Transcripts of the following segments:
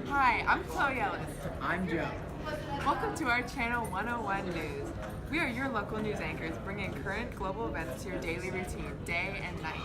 Hi, I'm Chloe Ellis. I'm Joe. Welcome to our channel 101 News. We are your local news anchors bringing current global events to your daily routine, day and night.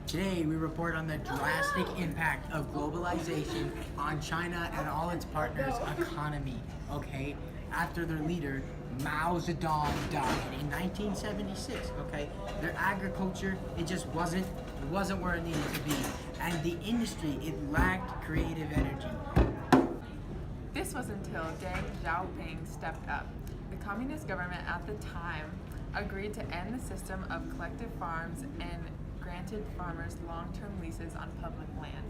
Today we report on the drastic impact of globalization on China and all its partners' economy. Okay, after their leader Mao Zedong died in 1976. Okay, their agriculture it wasn't where it needed to be, and the industry it lacked creative energy. This was until Deng Xiaoping stepped up. The communist government at the time agreed to end the system of collective farms and granted farmers long-term leases on public land.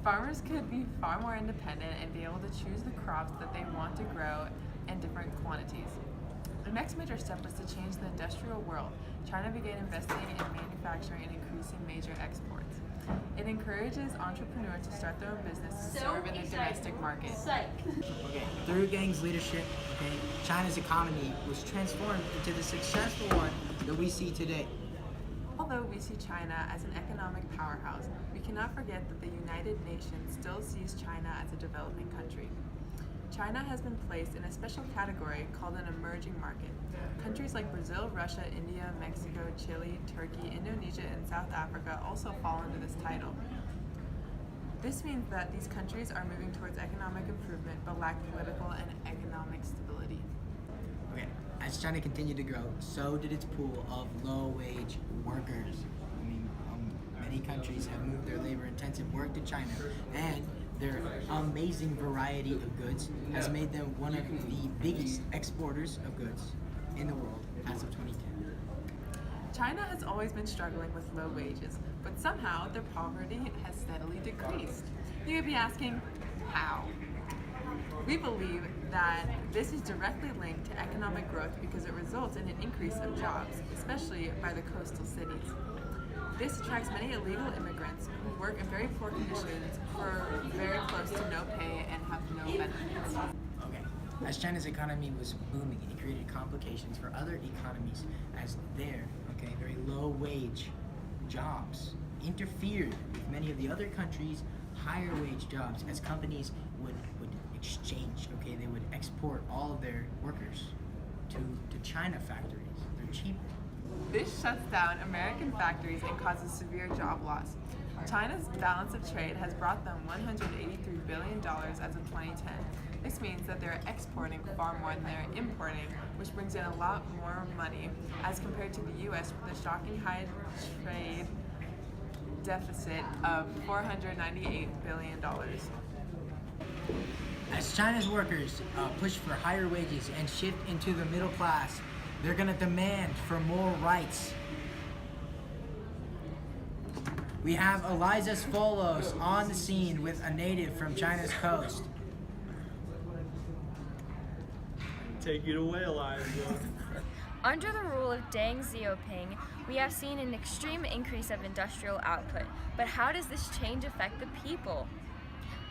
Farmers could be far more independent and be able to choose the crops that they want to grow in different quantities. The next major step was to change the industrial world. China began investing in manufacturing and increasing major exports. It encourages entrepreneurs to start their own business to serve in the domestic market. Okay, through Deng's leadership, China's economy was transformed into the successful one that we see today. Although we see China as an economic powerhouse, we cannot forget that the United Nations still sees China as a developing country. China has been placed in a special category called an emerging market. Countries like Brazil, Russia, India, Mexico, Chile, Turkey, Indonesia, and South Africa also fall under this title. This means that these countries are moving towards economic improvement but lack political and economic stability. Okay, as China continued to grow, so did its pool of low-wage workers. Many countries have moved their labor-intensive work to China, and their amazing variety of goods has made them one of the biggest exporters of goods in the world as of 2010. China has always been struggling with low wages, but somehow their poverty has steadily decreased. You could be asking, how? We believe that this is directly linked to economic growth because it results in an increase of jobs, especially by the coastal cities. This attracts many illegal immigrants who work in very poor conditions for very close to no pay and have no benefits. Okay, as China's economy was booming, it created complications for other economies as their very low-wage jobs interfered with many of the other countries' higher wage jobs as companies would exchange, they would export all of their workers to China factories. They're cheaper. This shuts down American factories and causes severe job loss. China's balance of trade has brought them $183 billion as of 2010. This means that they're exporting far more than they're importing, which brings in a lot more money as compared to the U.S. with a shocking high trade deficit of $498 billion. As China's workers push for higher wages and shift into the middle class, they're going to demand for more rights. We have Eliza Spolos on the scene with a native from China's coast. Take it away, Eliza. Under the rule of Deng Xiaoping, we have seen an extreme increase of industrial output. But how does this change affect the people?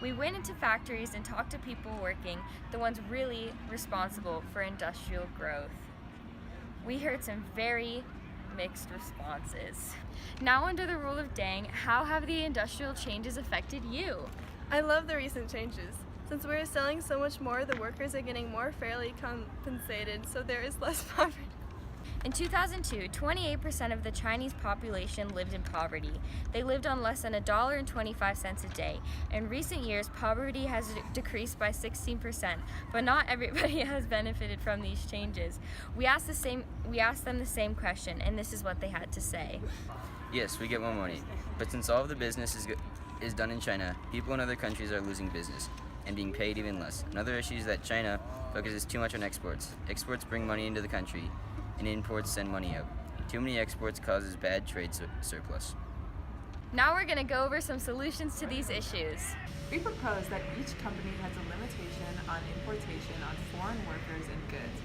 We went into factories and talked to people working, the ones really responsible for industrial growth. We heard some very mixed responses. Now under the rule of Deng, how have the industrial changes affected you? I love the recent changes. Since we're selling so much more, the workers are getting more fairly compensated, so there is less poverty. In 2002, 28% of the Chinese population lived in poverty. They lived on less than $1.25 a day. In recent years, poverty has decreased by 16%, but not everybody has benefited from these changes. We asked them the same question, and this is what they had to say. Yes, we get more money, but since all of the business is done in China, people in other countries are losing business and being paid even less. Another issue is that China focuses too much on exports. Exports bring money into the country, and imports send money out. Too many exports causes bad trade surplus. Now we're going to go over some solutions to these issues. We propose that each company has a limitation on importation on foreign workers and goods.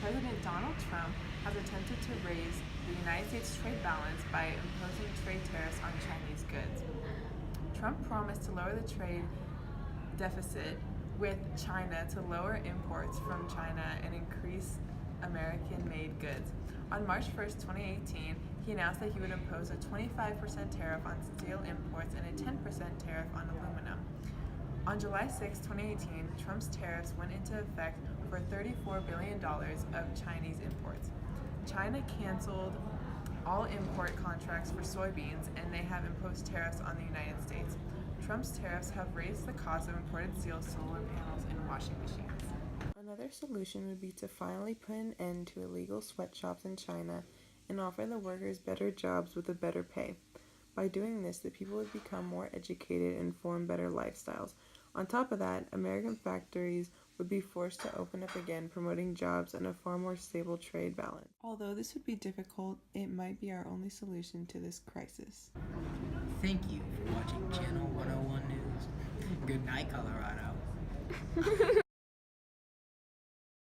President Donald Trump has attempted to raise the United States trade balance by imposing trade tariffs on Chinese goods. Trump promised to lower the trade deficit with China to lower imports from China and increase American-made goods. On March 1st, 2018, he announced that he would impose a 25% tariff on steel imports and a 10% tariff on aluminum. On July 6, 2018, Trump's tariffs went into effect for $34 billion of Chinese imports. China canceled all import contracts for soybeans, and they have imposed tariffs on the United States. Trump's tariffs have raised the cost of imported steel, solar panels, and washing machines. Another solution would be to finally put an end to illegal sweatshops in China and offer the workers better jobs with a better pay. By doing this, the people would become more educated and form better lifestyles. On top of that, American factories would be forced to open up again, promoting jobs and a far more stable trade balance. Although this would be difficult, it might be our only solution to this crisis. Thank you for watching Channel 101 News. Good night, Colorado.